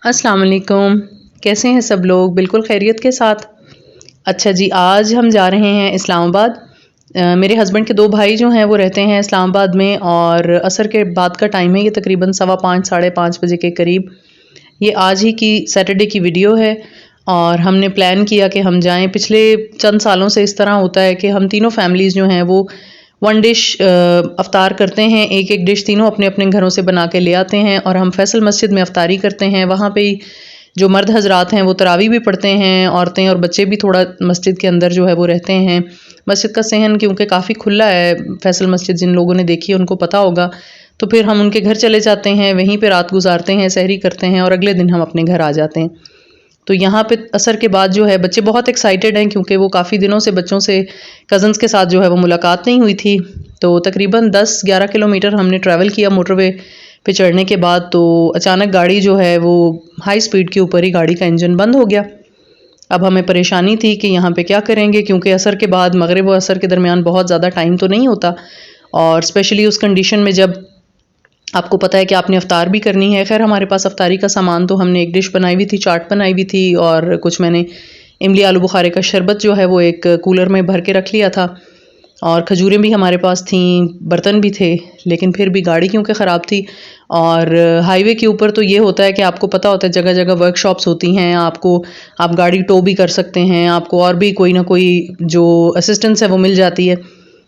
السلام علیکم. کیسے ہیں سب لوگ؟ بالکل خیریت کے ساتھ. اچھا جی، آج ہم جا رہے ہیں اسلام آباد. میرے ہسبینڈ کے 2 بھائی جو ہیں وہ رہتے ہیں اسلام آباد میں، اور عصر کے بعد کا ٹائم ہے، یہ تقریباً 5:15 ساڑھے 5 بجے کے قریب. یہ آج ہی کی سیٹرڈے کی ویڈیو ہے، اور ہم نے پلان کیا کہ ہم جائیں. پچھلے چند سالوں سے اس طرح ہوتا ہے کہ ہم تینوں فیملیز جو ہیں وہ 1 ڈش افطار کرتے ہیں. ایک ڈش تینوں اپنے اپنے گھروں سے بنا کے لے آتے ہیں، اور ہم فیصل مسجد میں افطاری کرتے ہیں. وہاں پہ جو مرد حضرات ہیں وہ تراویح بھی پڑھتے ہیں، عورتیں اور بچے بھی تھوڑا مسجد کے اندر جو ہے وہ رہتے ہیں. مسجد کا صحن کیونکہ کافی کھلا ہے، فیصل مسجد جن لوگوں نے دیکھی ہے ان کو پتہ ہوگا، تو پھر ہم ان کے گھر چلے جاتے ہیں، وہیں پہ رات گزارتے ہیں، سحری کرتے ہیں، اور اگلے دن ہم اپنے گھر آ جاتے ہیں. تو یہاں پہ عصر کے بعد جو ہے بچے بہت ایکسائٹیڈ ہیں، کیونکہ وہ کافی دنوں سے بچوں سے کزنس کے ساتھ جو ہے وہ ملاقات نہیں ہوئی تھی. تو تقریباً 10-11 کلومیٹر ہم نے ٹریول کیا موٹر وے پہ چڑھنے کے بعد. تو اچانک گاڑی جو ہے وہ ہائی سپیڈ کے اوپر ہی گاڑی کا انجن بند ہو گیا. اب ہمیں پریشانی تھی کہ یہاں پہ کیا کریں گے، کیونکہ عصر کے بعد مغرب و عصر کے درمیان بہت زیادہ ٹائم تو نہیں ہوتا، اور اسپیشلی اس کنڈیشن میں جب آپ کو پتہ ہے کہ آپ نے افطار بھی کرنی ہے. خیر ہمارے پاس افطاری کا سامان تو ہم نے ایک ڈش بنائی ہوئی تھی، چاٹ بنائی ہوئی تھی، اور کچھ میں نے املی آلو بخارے کا شربت جو ہے وہ ایک کولر میں بھر کے رکھ لیا تھا، اور کھجوریں بھی ہمارے پاس تھیں، برتن بھی تھے. لیکن پھر بھی گاڑی کیونکہ خراب تھی، اور ہائی وے کے اوپر تو یہ ہوتا ہے کہ آپ کو پتہ ہوتا ہے جگہ جگہ ورک شاپس ہوتی ہیں، آپ گاڑی ٹو بھی کر سکتے ہیں، آپ کو اور بھی کوئی نہ کوئی جو اسسٹنس ہے وہ مل جاتی ہے.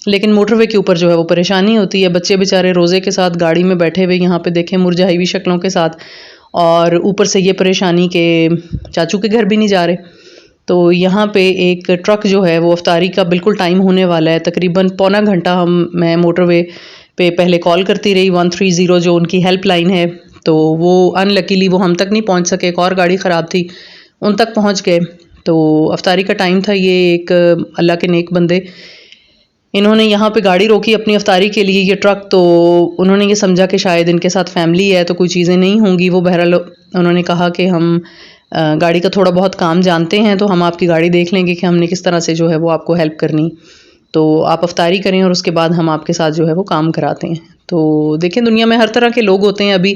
لیکن موٹر وے کے اوپر جو ہے وہ پریشانی ہوتی ہے. بچے بیچارے روزے کے ساتھ گاڑی میں بیٹھے ہوئے یہاں پہ دیکھیں مرجھائی ہوئی شکلوں کے ساتھ، اور اوپر سے یہ پریشانی کہ چاچو کے گھر بھی نہیں جا رہے. تو یہاں پہ ایک ٹرک جو ہے وہ افطاری کا بالکل ٹائم ہونے والا ہے، تقریباً پونا گھنٹہ میں موٹر وے پہ پہلے کال کرتی رہی 130 جو ان کی ہیلپ لائن ہے. تو وہ ان لکیلی وہ ہم تک نہیں پہنچ سکے، ایک اور گاڑی خراب تھی، ان تک پہنچ گئے. تو افطاری کا ٹائم تھا. یہ ایک اللہ کے نیک بندے، انہوں نے یہاں پہ گاڑی روکی اپنی افطاری کے لیے، یہ ٹرک. تو انہوں نے یہ سمجھا کہ شاید ان کے ساتھ فیملی ہے تو کوئی چیزیں نہیں ہوں گی. وہ بہرحال انہوں نے کہا کہ ہم گاڑی کا تھوڑا بہت کام جانتے ہیں، تو ہم آپ کی گاڑی دیکھ لیں گے کہ ہم نے کس طرح سے جو ہے وہ آپ کو ہیلپ کرنی، تو آپ افطاری کریں اور اس کے بعد ہم آپ کے ساتھ جو ہے وہ کام کراتے ہیں. تو دیکھیں دنیا میں ہر طرح کے لوگ ہوتے ہیں. ابھی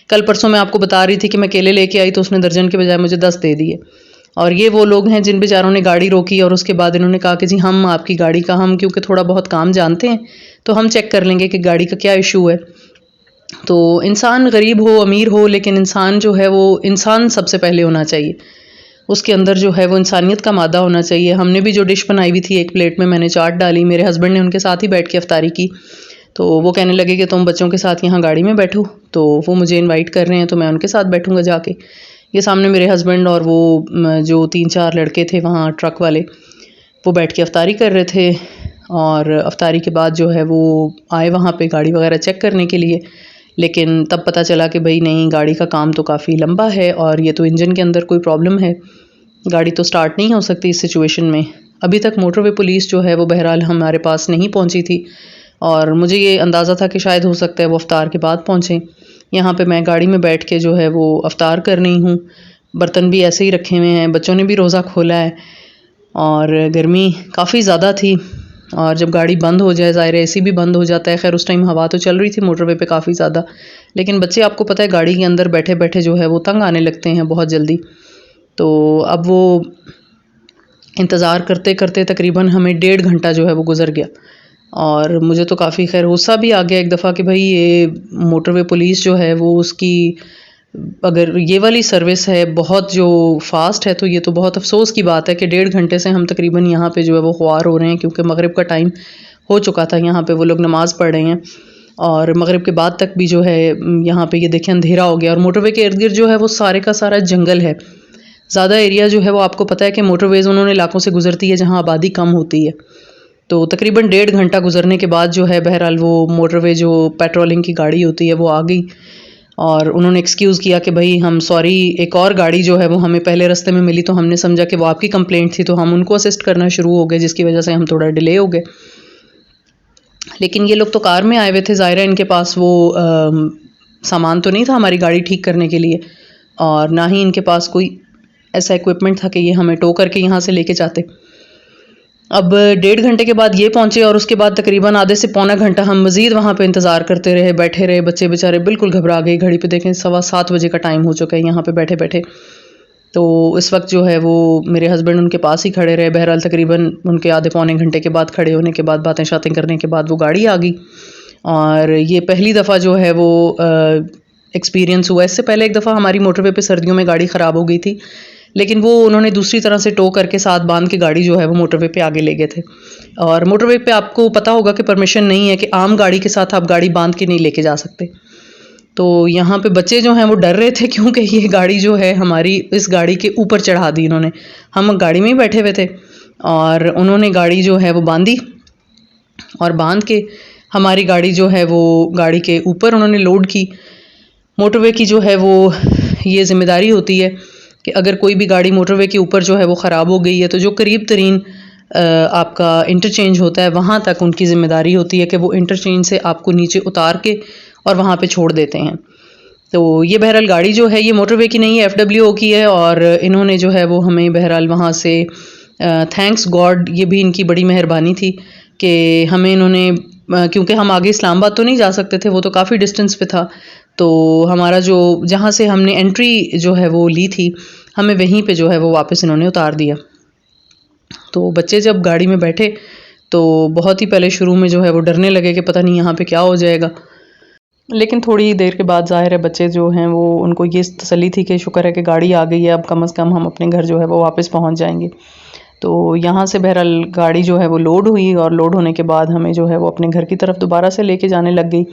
کل پرسوں میں آپ کو بتا رہی تھی کہ میں کیلے لے کے آئی تو اس نے درجن کے بجائے مجھے 10 دے دیے. اور یہ وہ لوگ ہیں جن بیچاروں نے گاڑی روکی اور اس کے بعد انہوں نے کہا کہ جی ہم آپ کی گاڑی کا، ہم کیونکہ تھوڑا بہت کام جانتے ہیں تو ہم چیک کر لیں گے کہ گاڑی کا کیا ایشو ہے. تو انسان غریب ہو امیر ہو، لیکن انسان جو ہے وہ انسان سب سے پہلے ہونا چاہیے، اس کے اندر جو ہے وہ انسانیت کا مادہ ہونا چاہیے. ہم نے بھی جو ڈش بنائی ہوئی تھی ایک پلیٹ میں نے چاٹ ڈالی، میرے ہسبینڈ نے ان کے ساتھ ہی بیٹھ کے افطاری کی. تو وہ کہنے لگے کہ تم بچوں کے ساتھ یہاں گاڑی میں بیٹھو، تو وہ مجھے انوائٹ کر رہے ہیں تو میں ان کے ساتھ بیٹھوں گا جا کے. یہ سامنے میرے ہسبینڈ اور وہ جو 3-4 لڑکے تھے وہاں ٹرک والے، وہ بیٹھ کے افطاری کر رہے تھے. اور افطاری کے بعد جو ہے وہ آئے وہاں پہ گاڑی وغیرہ چیک کرنے کے لیے. لیکن تب پتہ چلا کہ بھئی نہیں، گاڑی کا کام تو کافی لمبا ہے، اور یہ تو انجن کے اندر کوئی پرابلم ہے، گاڑی تو سٹارٹ نہیں ہو سکتی اس سچویشن میں. ابھی تک موٹر وے پولیس جو ہے وہ بہرحال ہمارے پاس نہیں پہنچی تھی، اور مجھے یہ اندازہ تھا کہ شاید ہو سکتا ہے وہ افطار کے بعد پہنچیں. یہاں پہ میں گاڑی میں بیٹھ کے جو ہے وہ افطار کر رہی ہوں. برتن بھی ایسے ہی رکھے ہوئے ہیں، بچوں نے بھی روزہ کھولا ہے، اور گرمی کافی زیادہ تھی. اور جب گاڑی بند ہو جائے، ظاہر ہے اے سی بھی بند ہو جاتا ہے. خیر اس ٹائم ہوا تو چل رہی تھی موٹر وے پہ کافی زیادہ، لیکن بچے آپ کو پتہ ہے گاڑی کے اندر بیٹھے بیٹھے جو ہے وہ تنگ آنے لگتے ہیں بہت جلدی. تو اب وہ انتظار کرتے کرتے تقریباً ہمیں 1.5 گھنٹہ جو ہے وہ گزر گیا. اور مجھے تو کافی خیر غصہ بھی آ گیا ایک دفعہ کہ بھئی یہ موٹر وے پولیس جو ہے وہ اس کی اگر یہ والی سروس ہے بہت جو فاسٹ ہے، تو یہ تو بہت افسوس کی بات ہے کہ 1.5 گھنٹے سے ہم تقریباً یہاں پہ جو ہے وہ خوار ہو رہے ہیں، کیونکہ مغرب کا ٹائم ہو چکا تھا. یہاں پہ وہ لوگ نماز پڑھ رہے ہیں، اور مغرب کے بعد تک بھی جو ہے یہاں پہ یہ دیکھیں اندھیرا ہو گیا. اور موٹر وے کے ارد گرد جو ہے وہ سارے کا سارا جنگل ہے. زیادہ ایریا جو ہے وہ آپ کو پتہ ہے کہ موٹر ویز انہوں نے علاقوں سے گزرتی ہے جہاں آبادی کم ہوتی ہے. تو تقریباً 1.5 گھنٹہ گزرنے کے بعد جو ہے بہرحال وہ موٹر وے جو پیٹرولنگ کی گاڑی ہوتی ہے وہ آ گئی، اور انہوں نے ایکسکیوز کیا کہ بھئی ہم سوری، ایک اور گاڑی جو ہے وہ ہمیں پہلے رستے میں ملی تو ہم نے سمجھا کہ وہ آپ کی کمپلینٹ تھی، تو ہم ان کو اسسٹ کرنا شروع ہو گئے، جس کی وجہ سے ہم تھوڑا ڈیلے ہو گئے. لیکن یہ لوگ تو کار میں آئے ہوئے تھے، ظاہر ہے ان کے پاس وہ سامان تو نہیں تھا ہماری گاڑی ٹھیک کرنے کے لیے، اور نہ ہی ان کے پاس کوئی ایسا ایکوپمنٹ تھا کہ یہ ہمیں ٹو کر کے یہاں سے لے کے جاتے. اب 1.5 گھنٹے کے بعد یہ پہنچے اور اس کے بعد تقریباً آدھے سے پونا گھنٹہ ہم مزید وہاں پہ انتظار کرتے رہے، بیٹھے رہے، بچے بیچارے بالکل گھبرا گئے، گھڑی پہ دیکھیں 7:15 کا ٹائم ہو چکا ہے یہاں پہ بیٹھے بیٹھے. تو اس وقت جو ہے وہ میرے ہسبینڈ ان کے پاس ہی کھڑے رہے. بہرحال تقریباً ان کے آدھے پونے گھنٹے کے بعد کھڑے ہونے کے بعد باتیں شاتیں کرنے کے بعد وہ گاڑی آ گئی. اور یہ پہلی دفعہ جو ہے وہ ایکسپیرینس ہوا. اس سے پہلے ایک دفعہ ہماری موٹر وے پہ سردیوں میں گاڑی خراب ہو گئی تھی، لیکن وہ انہوں نے دوسری طرح سے ٹو کر کے ساتھ باندھ کے گاڑی جو ہے وہ موٹر وے پہ آگے لے گئے تھے. اور موٹر وے پہ آپ کو پتہ ہوگا کہ پرمیشن نہیں ہے کہ عام گاڑی کے ساتھ آپ گاڑی باندھ کے نہیں لے کے جا سکتے. تو یہاں پہ بچے جو ہیں وہ ڈر رہے تھے کیونکہ یہ گاڑی جو ہے ہماری اس گاڑی کے اوپر چڑھا دی انہوں نے. ہم گاڑی میں ہی بیٹھے ہوئے تھے اور انہوں نے گاڑی جو ہے وہ باندھی اور باندھ کے ہماری گاڑی جو ہے وہ گاڑی کے اوپر انہوں نے لوڈ کی. موٹر وے کی جو ہے وہ یہ ذمہ داری ہوتی ہے کہ اگر کوئی بھی گاڑی موٹر وے کے اوپر جو ہے وہ خراب ہو گئی ہے تو جو قریب ترین آپ کا انٹرچینج ہوتا ہے وہاں تک ان کی ذمہ داری ہوتی ہے کہ وہ انٹرچینج سے آپ کو نیچے اتار کے اور وہاں پہ چھوڑ دیتے ہیں. تو یہ بہرحال گاڑی جو ہے یہ موٹر وے کی نہیں ہے، FWO کی ہے. اور انہوں نے جو ہے وہ ہمیں بہرحال وہاں سے تھینکس گاڈ، یہ بھی ان کی بڑی مہربانی تھی کہ ہمیں انہوں نے، کیونکہ ہم آگے اسلام آباد تو نہیں جا سکتے تھے، وہ تو کافی ڈسٹینس پہ تھا. تو ہمارا جو جہاں سے ہم نے انٹری جو ہے وہ لی تھی ہمیں وہیں پہ جو ہے وہ واپس انہوں نے اتار دیا. تو بچے جب گاڑی میں بیٹھے تو بہت ہی پہلے شروع میں جو ہے وہ ڈرنے لگے کہ پتہ نہیں یہاں پہ کیا ہو جائے گا. لیکن تھوڑی دیر کے بعد ظاہر ہے بچے جو ہیں وہ ان کو یہ تسلی تھی کہ شکر ہے کہ گاڑی آ گئی ہے، اب کم از کم ہم اپنے گھر جو ہے وہ واپس پہنچ جائیں گے. تو یہاں سے بہرحال گاڑی جو ہے وہ لوڈ ہوئی اور لوڈ ہونے کے بعد ہمیں جو ہے وہ اپنے گھر کی طرف دوبارہ سے لے کے جانے لگ گئی.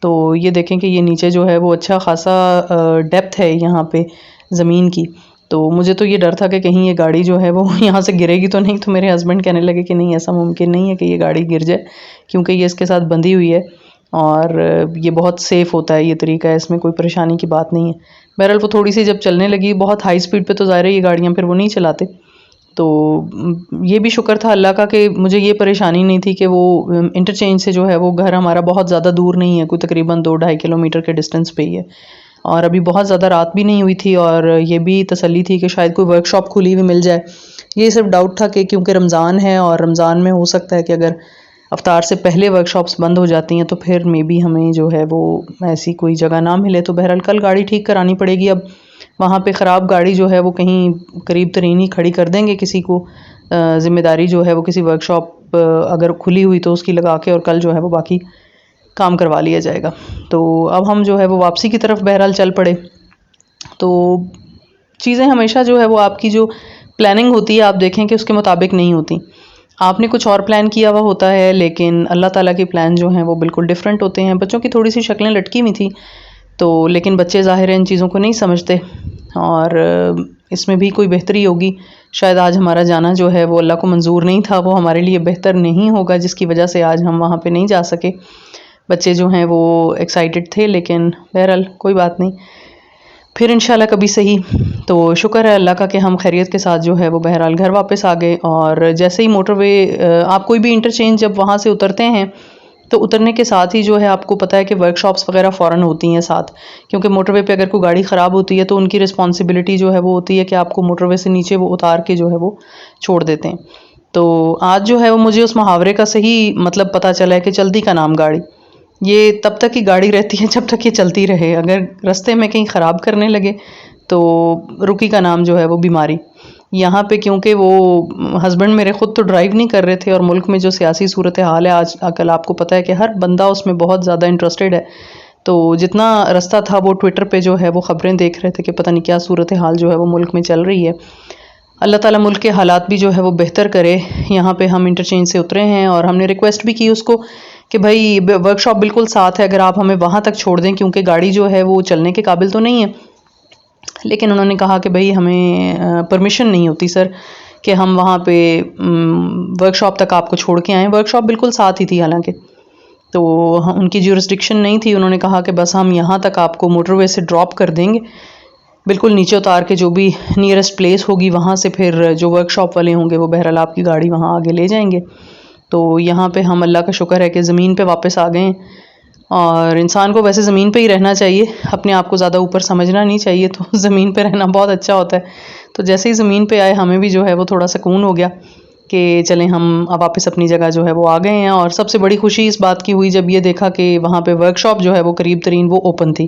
تو یہ دیکھیں کہ یہ نیچے جو ہے وہ اچھا خاصا ڈیپتھ ہے یہاں پہ زمین کی. تو مجھے تو یہ ڈر تھا کہ کہیں یہ گاڑی جو ہے وہ یہاں سے گرے گی تو نہیں. تو میرے ہسبینڈ کہنے لگے کہ نہیں، ایسا ممکن نہیں ہے کہ یہ گاڑی گر جائے کیونکہ یہ اس کے ساتھ بندھی ہوئی ہے اور یہ بہت سیف ہوتا ہے، یہ طریقہ ہے، اس میں کوئی پریشانی کی بات نہیں ہے. بہرحال وہ تھوڑی سی جب چلنے لگی بہت ہائی سپیڈ پہ، تو ظاہر ہے یہ گاڑیاں پھر وہ نہیں چلاتے. تو یہ بھی شکر تھا اللہ کا کہ مجھے یہ پریشانی نہیں تھی کہ وہ انٹرچینج سے جو ہے وہ گھر ہمارا بہت زیادہ دور نہیں ہے، کوئی تقریباً 2-2.5 کلومیٹر کے ڈسٹینس پہ ہی ہے. اور ابھی بہت زیادہ رات بھی نہیں ہوئی تھی اور یہ بھی تسلی تھی کہ شاید کوئی ورک شاپ کھلی ہوئی مل جائے. یہ صرف ڈاؤٹ تھا کہ کیونکہ رمضان ہے اور رمضان میں ہو سکتا ہے کہ اگر افطار سے پہلے ورک شاپس بند ہو جاتی ہیں تو پھر مے بی ہمیں جو ہے وہ ایسی کوئی جگہ نہ ملے. تو بہرحال کل گاڑی ٹھیک کرانی پڑے گی. اب وہاں پہ خراب گاڑی جو ہے وہ کہیں قریب ترین ہی کھڑی کر دیں گے، کسی کو ذمہ داری جو ہے وہ کسی ورک شاپ اگر کھلی ہوئی تو اس کی لگا کے اور کل جو ہے وہ باقی کام کروا لیا جائے گا. تو اب ہم جو ہے وہ واپسی کی طرف بہرحال چل پڑے. تو چیزیں ہمیشہ جو ہے وہ آپ کی جو پلاننگ ہوتی ہے آپ دیکھیں کہ اس کے مطابق نہیں ہوتی. آپ نے کچھ اور پلان کیا ہوا ہوتا ہے لیکن اللہ تعالیٰ کے پلان جو ہیں وہ بالکل ڈیفرنٹ ہوتے ہیں. بچوں کی تھوڑی سی شکلیں لٹکی ہوئی تھیں تو لیکن بچے ظاہر ہیں ان چیزوں کو نہیں سمجھتے اور اس میں بھی کوئی بہتری ہوگی. شاید آج ہمارا جانا جو ہے وہ اللہ کو منظور نہیں تھا، وہ ہمارے لیے بہتر نہیں ہوگا جس کی وجہ سے آج ہم وہاں پہ نہیں جا سکے. بچے جو ہیں وہ ایکسائٹڈ تھے لیکن بہرحال کوئی بات نہیں، پھر انشاءاللہ کبھی صحیح. تو شکر ہے اللہ کا کہ ہم خیریت کے ساتھ جو ہے وہ بہرحال گھر واپس آ گئے. اور جیسے ہی موٹر وے آپ کوئی بھی انٹرچینج جب وہاں سے اترتے ہیں تو اترنے کے ساتھ ہی جو ہے آپ کو پتہ ہے کہ ورک شاپس وغیرہ فوراً ہوتی ہیں ساتھ، کیونکہ موٹر وے پہ اگر کوئی گاڑی خراب ہوتی ہے تو ان کی رسپانسبلٹی جو ہے وہ ہوتی ہے کہ آپ کو موٹر وے سے نیچے وہ اتار کے جو ہے وہ چھوڑ دیتے ہیں. تو آج جو ہے وہ مجھے اس محاورے کا صحیح مطلب پتہ چلا ہے کہ چلتی کا نام گاڑی. یہ تب تک ہی گاڑی رہتی ہے جب تک یہ چلتی رہے، اگر رستے میں کہیں خراب کرنے لگے تو رکی کا نام جو ہے وہ بیماری. یہاں پہ کیونکہ وہ ہسبینڈ میرے خود تو ڈرائیو نہیں کر رہے تھے اور ملک میں جو سیاسی صورتحال ہے آج کل آپ کو پتہ ہے کہ ہر بندہ اس میں بہت زیادہ انٹرسٹڈ ہے. تو جتنا رستہ تھا وہ ٹویٹر پہ جو ہے وہ خبریں دیکھ رہے تھے کہ پتہ نہیں کیا صورتحال جو ہے وہ ملک میں چل رہی ہے. اللہ تعالیٰ ملک کے حالات بھی جو ہے وہ بہتر کرے. یہاں پہ ہم انٹرچینج سے اترے ہیں اور ہم نے ریکویسٹ بھی کی اس کو کہ بھائی ورک شاپ بالکل ساتھ ہے، اگر آپ ہمیں وہاں تک چھوڑ دیں کیونکہ گاڑی جو ہے وہ چلنے کے قابل تو نہیں ہے. لیکن انہوں نے کہا کہ بھائی ہمیں پرمیشن نہیں ہوتی سر کہ ہم وہاں پہ ورک شاپ تک آپ کو چھوڑ کے آئیں. ورک شاپ بالکل ساتھ ہی تھی حالانکہ، تو ان کی جیورسڈکشن نہیں تھی. انہوں نے کہا کہ بس ہم یہاں تک آپ کو موٹر وے سے ڈراپ کر دیں گے، بالکل نیچے اتار کے جو بھی نیئرسٹ پلیس ہوگی وہاں سے پھر جو ورک شاپ والے ہوں گے وہ بہرحال آپ کی گاڑی وہاں آگے لے جائیں گے. تو یہاں پہ ہم اللہ کا شکر ہے کہ زمین پہ واپس آ گئے ہیں. اور انسان کو ویسے زمین پہ ہی رہنا چاہیے، اپنے آپ کو زیادہ اوپر سمجھنا نہیں چاہیے. تو زمین پہ رہنا بہت اچھا ہوتا ہے. تو جیسے ہی زمین پہ آئے ہمیں بھی جو ہے وہ تھوڑا سکون ہو گیا. کہ چلیں ہم اب واپس اپنی جگہ جو ہے وہ آ گئے ہیں. اور سب سے بڑی خوشی اس بات کی ہوئی جب یہ دیکھا کہ وہاں پہ ورک شاپ جو ہے وہ قریب ترین وہ اوپن تھی،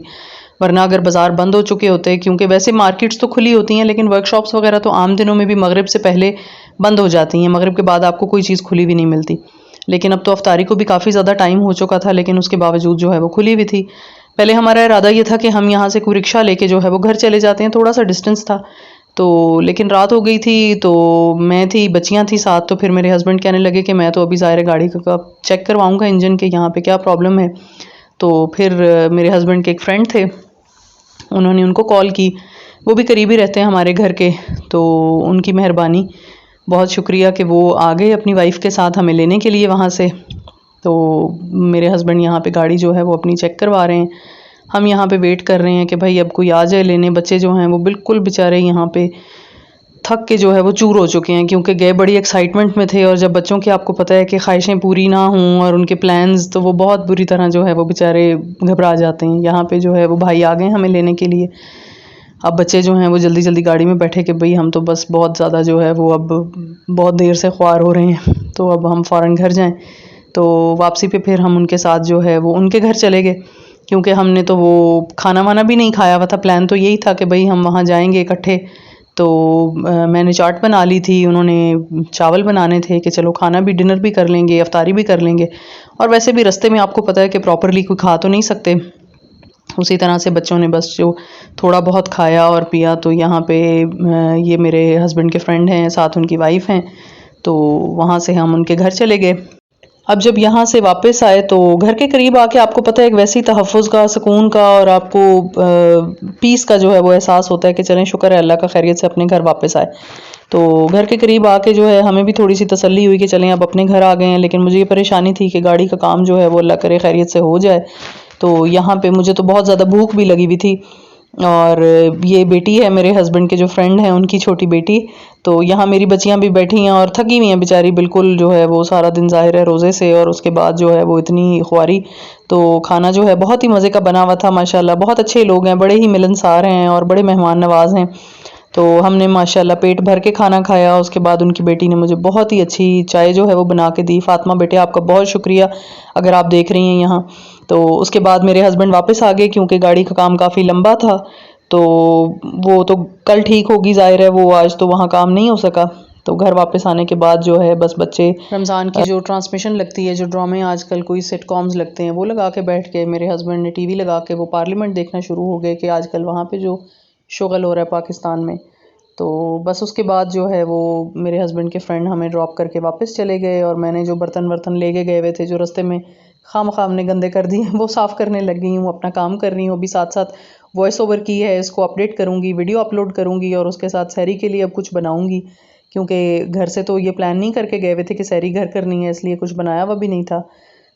ورنہ اگر بازار بند ہو چکے ہوتے، کیونکہ ویسے مارکیٹس تو کھلی ہوتی ہیں لیکن ورک شاپس وغیرہ تو عام دنوں میں بھی مغرب سے پہلے بند ہو جاتی ہیں، مغرب کے بعد آپ کو کوئی چیز کھلی بھی نہیں ملتی. لیکن اب تو افطاری کو بھی کافی زیادہ ٹائم ہو چکا تھا، لیکن اس کے باوجود جو ہے وہ کھلی ہوئی تھی. پہلے ہمارا ارادہ یہ تھا کہ ہم یہاں سے کوئی رکشہ لے کے جو ہے وہ گھر چلے جاتے ہیں، تھوڑا سا ڈسٹینس تھا تو، لیکن رات ہو گئی تھی تو میں تھی، بچیاں تھیں ساتھ، تو پھر میرے ہسبینڈ کہنے لگے کہ میں تو ابھی ظاہر گاڑی کا چیک کرواؤں گا انجن کے یہاں پہ کیا پرابلم ہے. تو پھر میرے ہسبینڈ کے ایک فرینڈ تھے، انہوں نے ان کو کال کی، وہ بھی قریبی رہتے ہیں ہمارے گھر کے، تو ان کی مہربانی، بہت شکریہ کہ وہ آ گئے اپنی وائف کے ساتھ ہمیں لینے کے لیے وہاں سے. تو میرے ہسبینڈ یہاں پہ گاڑی جو ہے وہ اپنی چیک کروا رہے ہیں، ہم یہاں پہ ویٹ کر رہے ہیں کہ بھائی اب کوئی آ جائے لینے. بچے جو ہیں وہ بالکل بیچارے یہاں پہ تھک کے جو ہے وہ چور ہو چکے ہیں، کیونکہ گئے بڑی ایکسائٹمنٹ میں تھے، اور جب بچوں کی آپ کو پتہ ہے کہ خواہشیں پوری نہ ہوں اور ان کے پلانز، تو وہ بہت بری طرح جو ہے وہ بیچارے گھبرا جاتے ہیں. یہاں پہ جو ہے وہ بھائی آ گئے ہمیں لینے کے لیے، اب بچے جو ہیں وہ جلدی جلدی گاڑی میں بیٹھے کہ بھئی ہم تو بس بہت زیادہ جو ہے وہ اب بہت دیر سے خوار ہو رہے ہیں، تو اب ہم فوراً گھر جائیں. تو واپسی پہ پھر ہم ان کے ساتھ جو ہے وہ ان کے گھر چلے گئے، کیونکہ ہم نے تو وہ کھانا وانا بھی نہیں کھایا ہوا تھا. پلان تو یہی تھا کہ بھئی ہم وہاں جائیں گے اکٹھے. تو میں نے چاٹ بنا لی تھی، انہوں نے چاول بنانے تھے کہ چلو کھانا بھی، ڈنر بھی کر لیں گے، افطاری بھی کر لیں گے. اور ویسے بھی رستے میں آپ کو پتہ ہے کہ پراپرلی کوئی کھا تو نہیں سکتے، اسی طرح سے بچوں نے بس جو تھوڑا بہت کھایا اور پیا. تو یہاں پہ یہ میرے ہسبینڈ کے فرینڈ ہیں، ساتھ ان کی وائف ہیں، تو وہاں سے ہم ان کے گھر چلے گئے. اب جب یہاں سے واپس آئے تو گھر کے قریب آ کے آپ کو پتہ ہے ایک ویسی تحفظ کا، سکون کا، اور آپ کو پیس کا جو ہے وہ احساس ہوتا ہے کہ چلیں شکر ہے اللہ کا خیریت سے اپنے گھر واپس آئے. تو گھر کے قریب آ کے جو ہے ہمیں بھی تھوڑی سی تسلی ہوئی کہ چلیں اب اپنے گھر آ گئے ہیں. لیکن مجھے یہ پریشانی تھی کہ گاڑی کا کام جو ہے وہ اللہ کرے خیریت سے ہو جائے. تو یہاں پہ مجھے تو بہت زیادہ بھوک بھی لگی ہوئی تھی، اور یہ بیٹی ہے میرے ہسبینڈ کے جو فرینڈ ہیں ان کی چھوٹی بیٹی، تو یہاں میری بچیاں بھی بیٹھی ہیں اور تھکی ہوئی ہیں بیچاری بالکل، جو ہے وہ سارا دن ظاہر ہے روزے سے، اور اس کے بعد جو ہے وہ اتنی خواری. تو کھانا جو ہے بہت ہی مزے کا بنا ہوا تھا ماشاءاللہ، بہت اچھے لوگ ہیں، بڑے ہی ملنسار ہیں اور بڑے مہمان نواز ہیں. تو ہم نے ماشاءاللہ پیٹ بھر کے کھانا کھایا. اس کے بعد ان کی بیٹی نے مجھے بہت ہی اچھی چائے جو ہے وہ بنا کے دی. فاطمہ بیٹے آپ کا بہت شکریہ اگر آپ دیکھ رہی ہیں یہاں. تو اس کے بعد میرے ہسبینڈ واپس آ گئے، کیونکہ گاڑی کا کام کافی لمبا تھا، تو وہ تو کل ٹھیک ہوگی ظاہر ہے، وہ آج تو وہاں کام نہیں ہو سکا. تو گھر واپس آنے کے بعد جو ہے بس بچے رمضان کی جو ٹرانسمیشن لگتی ہے، جو ڈرامے آج کل کوئی سٹ کامز لگتے ہیں، وہ لگا کے بیٹھ کے، میرے ہسبینڈ نے ٹی وی لگا کے وہ پارلیمنٹ دیکھنا شروع ہو گئے کہ آج کل وہاں پہ جو شغل ہو رہا ہے پاکستان میں. تو بس اس کے بعد جو ہے وہ میرے ہسبینڈ کے فرینڈ ہمیں ڈراپ کر کے واپس چلے گئے، اور میں نے جو برتن لے کے گئے ہوئے تھے جو رستے میں خام نے گندے کر دیے وہ صاف کرنے لگ گئی ہوں، اپنا کام کر رہی ہوں. ابھی ساتھ ساتھ وائس اوور کی ہے، اس کو اپڈیٹ کروں گی، ویڈیو اپلوڈ کروں گی، اور اس کے ساتھ سحری کے لیے اب کچھ بناؤں گی، کیونکہ گھر سے تو یہ پلان نہیں کر کے گئے ہوئے تھے کہ سحری گھر کرنی ہے، اس لیے کچھ بنایا ہوا بھی نہیں تھا.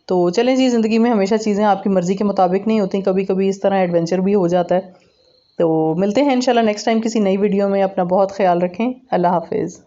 تو چلیں جی، زندگی میں ہمیشہ چیزیں آپ کی مرضی کے مطابق نہیں ہوتی، کبھی کبھی اس طرح ایڈونچر بھی ہو جاتا ہے. تو ملتے ہیں انشاءاللہ نیکسٹ ٹائم کسی نئی ویڈیو میں. اپنا بہت خیال رکھیں. اللہ حافظ.